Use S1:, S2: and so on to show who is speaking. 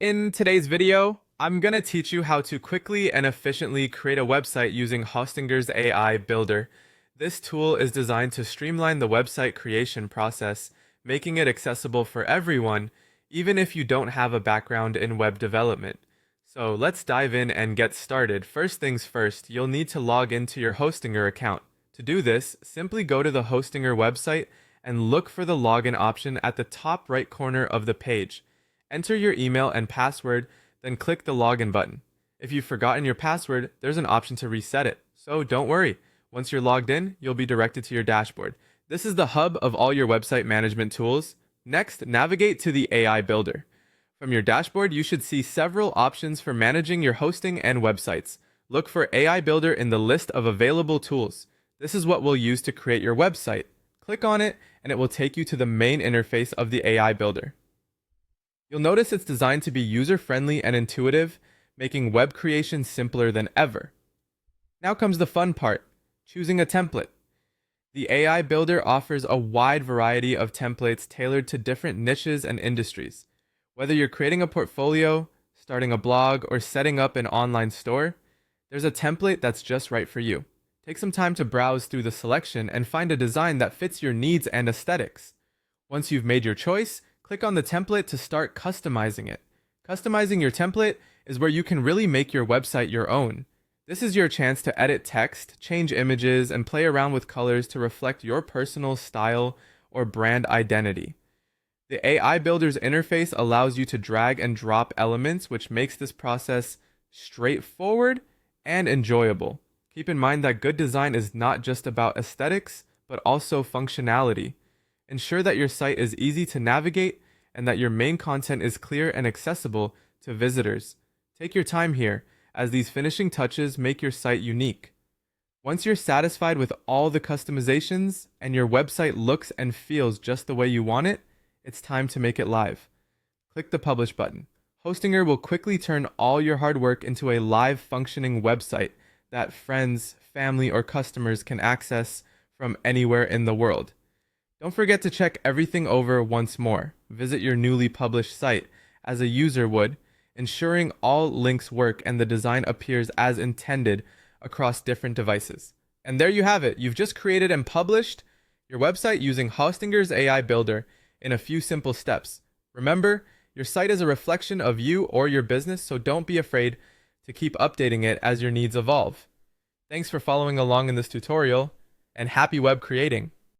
S1: In today's video, I'm going to teach you how to quickly and efficiently create a website using Hostinger's AI Builder. This tool is designed to streamline the website creation process, making it accessible for everyone, even if you don't have a background in web development. So let's dive in and get started. First things first, you'll need to log into your Hostinger account. To do this, simply go to the Hostinger website and look for the login option at the top right corner of the page. Enter your email and password, then click the login button. If you've forgotten your password, there's an option to reset it. So don't worry. Once you're logged in, you'll be directed to your dashboard. This is the hub of all your website management tools. Next, navigate to the AI Builder. From your dashboard, you should see several options for managing your hosting and websites. Look for AI Builder in the list of available tools. This is what we'll use to create your website. Click on it, and it will take you to the main interface of the AI Builder. You'll notice it's designed to be user-friendly and intuitive, making web creation simpler than ever. Now comes the fun part, choosing a template. The AI Builder offers a wide variety of templates tailored to different niches and industries. Whether you're creating a portfolio, starting a blog, or setting up an online store, there's a template that's just right for you. Take some time to browse through the selection and find a design that fits your needs and aesthetics. Once you've made your choice, click on the template to start customizing it. Customizing your template is where you can really make your website your own. This is your chance to edit text, change images, and play around with colors to reflect your personal style or brand identity. The AI Builder's interface allows you to drag and drop elements, which makes this process straightforward and enjoyable. Keep in mind that good design is not just about aesthetics, but also functionality. Ensure that your site is easy to navigate and that your main content is clear and accessible to visitors. Take your time here, as these finishing touches make your site unique. Once you're satisfied with all the customizations and your website looks and feels just the way you want it, it's time to make it live. Click the Publish button. Hostinger will quickly turn all your hard work into a live functioning website that friends, family, or customers can access from anywhere in the world. Don't forget to check everything over once more. Visit your newly published site as a user would, ensuring all links work and the design appears as intended across different devices. And there you have it. You've just created and published your website using Hostinger's AI Builder in a few simple steps. Remember, your site is a reflection of you or your business, so don't be afraid to keep updating it as your needs evolve. Thanks for following along in this tutorial, and happy web creating!